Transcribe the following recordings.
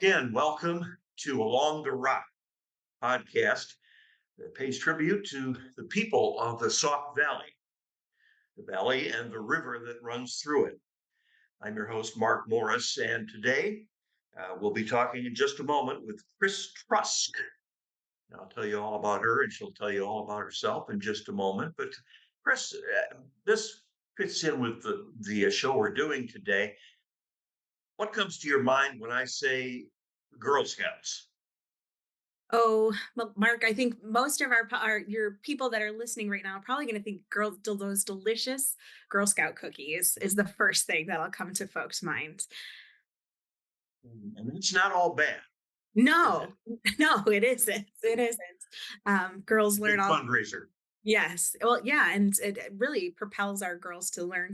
Again, welcome to Along the Rock podcast that pays tribute to the people of the Sauk Valley, the valley and the river that runs through it. I'm your host, Mark Morris, and today we'll be talking in just a moment with Kris Trusk. I'll tell you all about her, and she'll tell you all about herself in just a moment. But Kris, this fits in with the show we're doing today. What comes to your mind when I say Girl Scouts? Oh, well, Mark, I think most of your people that are listening right now are probably going to think those delicious Girl Scout cookies is the first thing that'll come to folks' minds. And it's not all bad, is it? No, no, it isn't. It isn't. It's Girls a learn big all. fundraiser. Yes. Well, yeah, and it really propels our girls to learn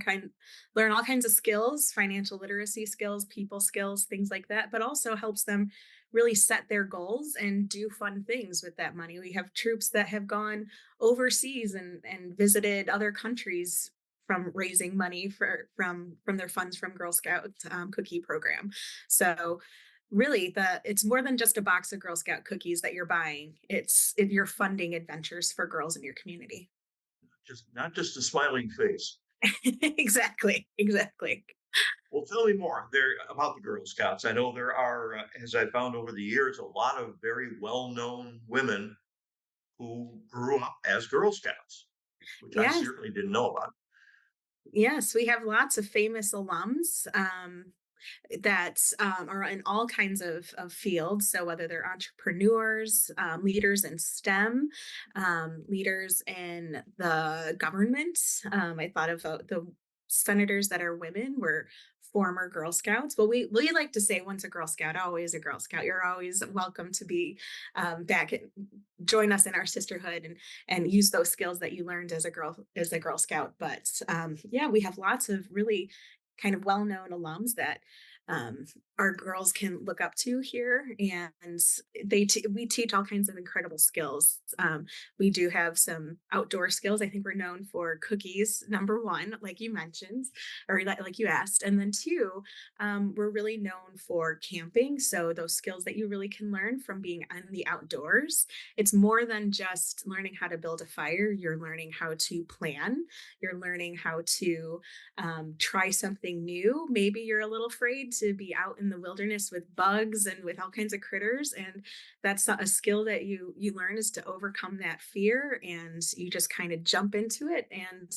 all kinds of skills, financial literacy skills, people skills, things like that, but also helps them really set their goals and do fun things with that money. We have troops that have gone overseas and visited other countries from raising money from their funds from Girl Scout cookie program. So really it's more than just a box of Girl Scout cookies that you're buying. You're funding adventures for girls in your community. Just not just a smiling face. Exactly. Well, tell me more there about the Girl Scouts. I know there are, as I found over the years, a lot of very well-known women who grew up as Girl Scouts, which I Yes. certainly didn't know about. Yes, we have lots of famous alums that are in all kinds of fields. So whether they're entrepreneurs, leaders in STEM, leaders in the government. I thought of the senators that are women were former Girl Scouts. Well, we like to say once a Girl Scout, always a Girl Scout. You're always welcome to be back join us in our sisterhood and use those skills that you learned as a Girl Scout. But yeah, we have lots of really kind of well-known alums that um, our girls can look up to here, and we teach all kinds of incredible skills. We do have some outdoor skills. I think we're known for cookies, number one, like you mentioned, or like you asked, and then two, we're really known for camping. So those skills that you really can learn from being in the outdoors. It's more than just learning how to build a fire. You're learning how to plan. You're learning how to try something new. Maybe you're a little afraid to be out in the wilderness with bugs and with all kinds of critters, and that's a skill that you learn is to overcome that fear, and you just kind of jump into it. And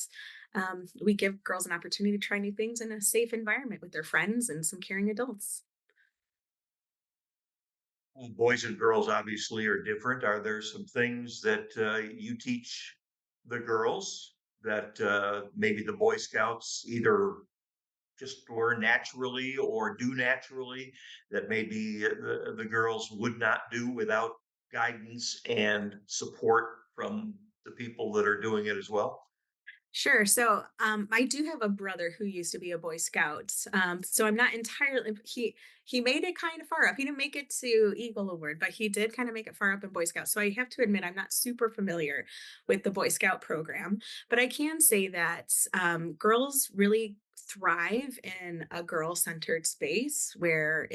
we give girls an opportunity to try new things in a safe environment with their friends and some caring adults. Boys and girls obviously are different. Are there some things that you teach the girls that maybe the Boy Scouts either just learn naturally or do naturally that maybe the girls would not do without guidance and support from the people that are doing it as well? Sure. So I do have a brother who used to be a Boy Scout. So I'm not entirely he made it kind of far up. He didn't make it to Eagle Award, but he did kind of make it far up in Boy Scouts. So I have to admit I'm not super familiar with the Boy Scout program, but I can say that girls really thrive in a girl-centered space where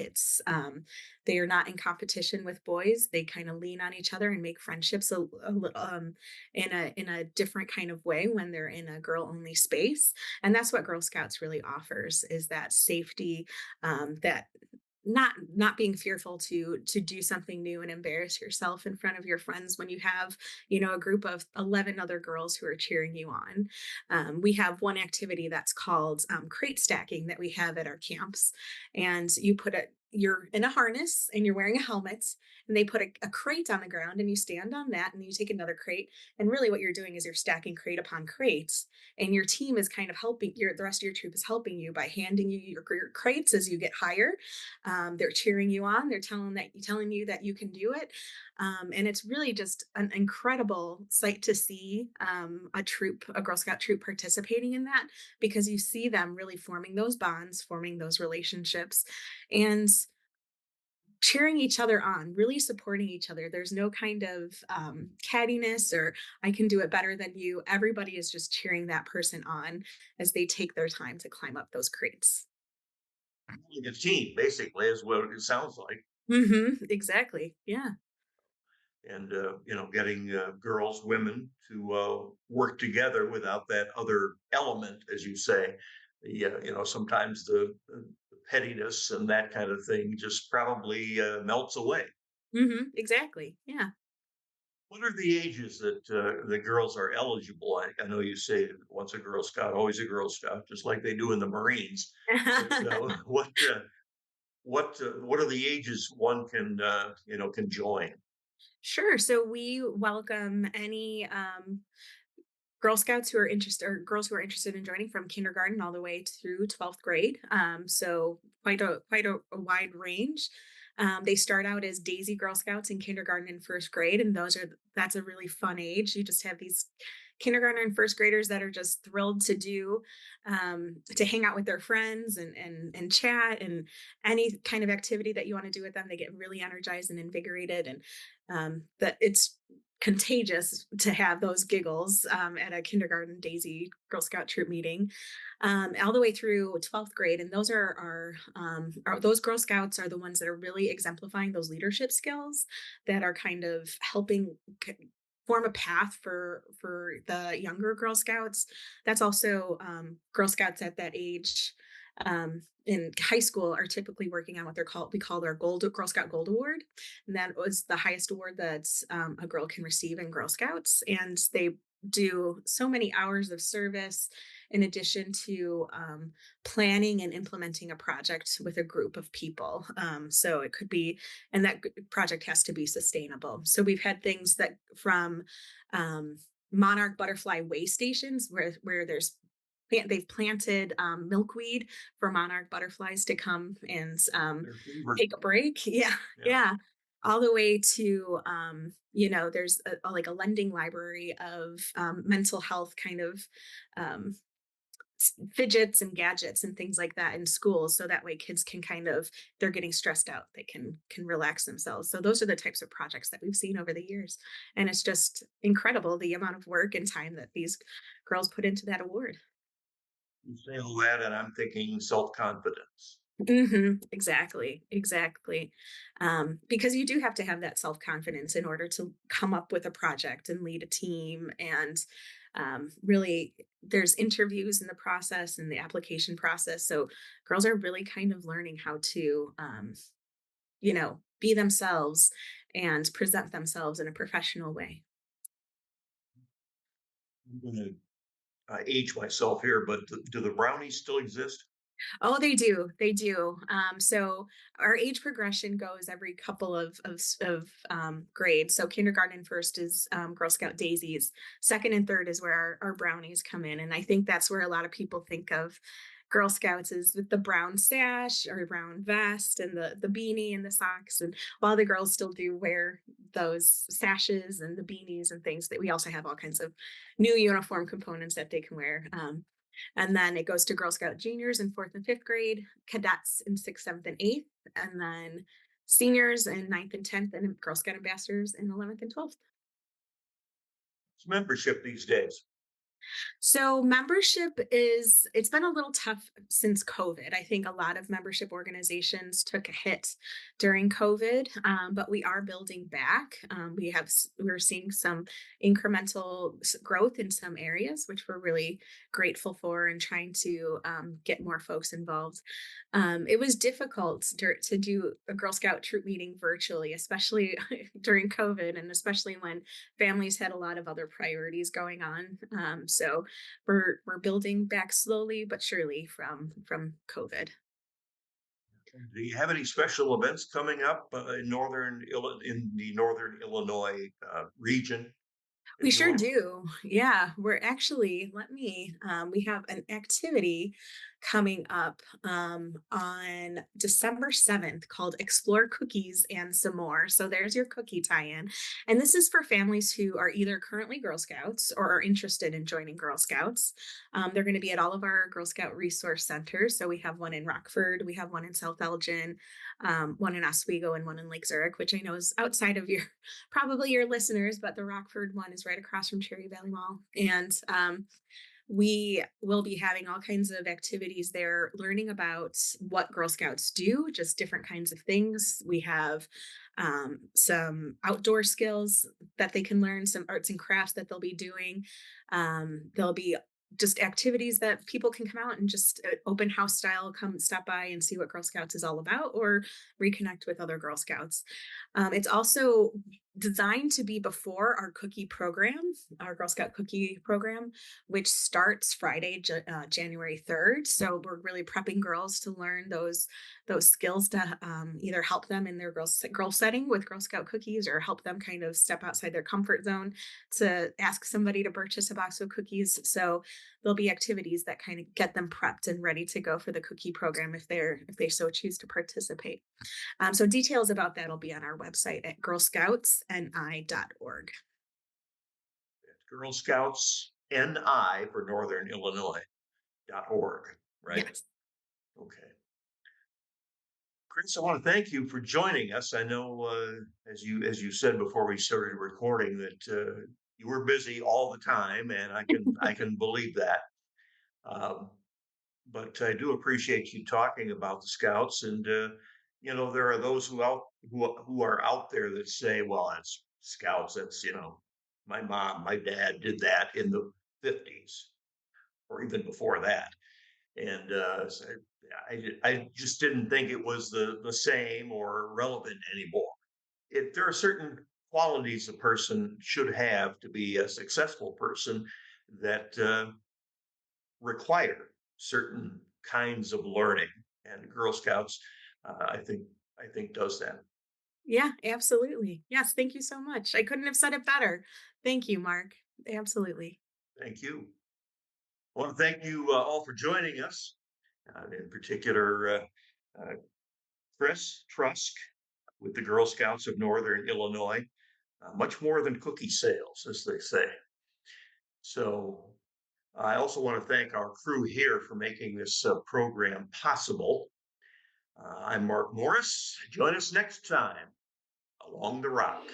they are not in competition with boys. They kind of lean on each other and make friendships in a different kind of way when they're in a girl only space, and that's what Girl Scouts really offers, is that safety, that not being fearful to do something new and embarrass yourself in front of your friends when you have a group of 11 other girls who are cheering you on. We have one activity that's called crate stacking that we have at our camps, and you're in a harness and you're wearing a helmet, and they put a crate on the ground, and you stand on that and you take another crate, and really what you're doing is you're stacking crate upon crate, and your team is kind of helping the rest of your troop is helping you by handing you your crates as you get higher. They're cheering you on. They're telling you that you can do it, and it's really just an incredible sight to see a Girl Scout troop participating in that, because you see them really forming those bonds, forming those relationships, and cheering each other on, really supporting each other. There's no kind of cattiness or I can do it better than you. Everybody is just cheering that person on as they take their time to climb up those crates. Like a team, basically, is what it sounds like. Exactly. Yeah. and getting girls, women to work together without that other element, as you say. Sometimes the pettiness and that kind of thing just probably melts away. Exactly. Yeah. What are the ages that the girls are eligible? I know you say once a Girl Scout, always a Girl Scout, just like they do in the Marines. But what are the ages one can join? Sure. So we welcome any Girl Scouts who are interested, or girls who are interested in joining, from kindergarten all the way through 12th grade. So quite a wide range. They start out as Daisy Girl Scouts in kindergarten and first grade, and that's a really fun age. You just have these kindergarten and first graders that are just thrilled to hang out with their friends and chat, and any kind of activity that you want to do with them. They get really energized and invigorated, and that it's contagious to have those giggles at a kindergarten Daisy Girl Scout troop meeting, all the way through 12th grade. And those Girl Scouts are the ones that are really exemplifying those leadership skills that are kind of helping form a path for the younger Girl Scouts. That's also Girl Scouts at that age in high school are typically working on what we call their Girl Scout Gold Award, and that was the highest award that a girl can receive in Girl Scouts. And they do so many hours of service in addition to planning and implementing a project with a group of people. So it could be, and that project has to be sustainable. So we've had things that from um, monarch butterfly way stations where they've planted milkweed for monarch butterflies to come and Their favorite. take a break. Yeah, Yeah. yeah. All the way to there's like a lending library of mental health kind of um, fidgets and gadgets and things like that in schools, so that way kids can they're getting stressed out, they can relax themselves. So those are the types of projects that we've seen over the years, and it's just incredible the amount of work and time that these girls put into that award. You say all that, and I'm thinking self-confidence. Exactly, exactly. Because you do have to have that self confidence in order to come up with a project and lead a team. And really, there's interviews in the process and the application process. So girls are really kind of learning how to, be themselves and present themselves in a professional way. I'm going to age myself here, but do the brownies still exist? Oh, they do. They do. So our age progression goes every couple of grades. So kindergarten first is Girl Scout daisies. Second and third is where our brownies come in, and I think that's where a lot of people think of Girl Scouts is with the brown sash or brown vest and the beanie and the socks. And while the girls still do wear those sashes and the beanies and things, that we also have all kinds of new uniform components that they can wear. And then it goes to Girl Scout juniors in fourth and fifth grade, cadets in sixth, seventh, and eighth, and then seniors in ninth and 10th, and Girl Scout ambassadors in 11th and 12th. It's membership these days. So it's been a little tough since COVID. I think a lot of membership organizations took a hit during COVID, but we are building back. We're seeing some incremental growth in some areas, which we're really grateful for, and trying to get more folks involved. It was difficult to do a Girl Scout troop meeting virtually, especially during COVID, and especially when families had a lot of other priorities going on. So we're building back slowly but surely from COVID. Do you have any special events coming up in the northern Illinois region, We if you sure will? do. Yeah, we're actually, we have an activity coming up on December 7th called Explore Cookies and Some More. So there's your cookie tie in. And this is for families who are either currently Girl Scouts or are interested in joining Girl Scouts. They're going to be at all of our Girl Scout resource centers. So we have one in Rockford, we have one in South Elgin, one in Oswego, and one in Lake Zurich, which I know is outside of your probably your listeners, but the Rockford one is right across from Cherry Valley Mall. And We will be having all kinds of activities there, learning about what Girl Scouts do, just different kinds of things. We have some outdoor skills that they can learn, some arts and crafts that they'll be doing. There'll be just activities that people can come out and just open house style come stop by and see what Girl Scouts is all about, or reconnect with other Girl Scouts. It's also designed to be before our cookie program, our Girl Scout cookie program, which starts Friday, January 3rd. So we're really prepping girls to learn those skills to either help them in their girl setting with Girl Scout cookies, or help them kind of step outside their comfort zone to ask somebody to purchase a box of cookies. So there'll be activities that kind of get them prepped and ready to go for the cookie program if they so choose to participate. So details about that will be on our website at girlscoutsni.org. Girl Scouts NI for Northern Illinois.org, right? Yes. Okay. Kris, I want to thank you for joining us. I know, as you said before we started recording, that you were busy all the time, and I can believe that. Um, but I do appreciate you talking about the Scouts, and there are those who are out there that say, "Well, that's Scouts. That's my mom, my dad did that in the '50s or even before that." And so I just didn't think it was the same or relevant anymore. There are certain qualities a person should have to be a successful person that require certain kinds of learning, and Girl Scouts, I think does that. Yeah, absolutely. Yes, thank you so much. I couldn't have said it better. Thank you, Mark. Absolutely. Thank you. I want to thank you all for joining us, in particular, uh, Kris Trusk with the Girl Scouts of Northern Illinois. Much more than cookie sales, as they say. So I also want to thank our crew here for making this program possible. I'm Mark Morris. Join us next time along the rock.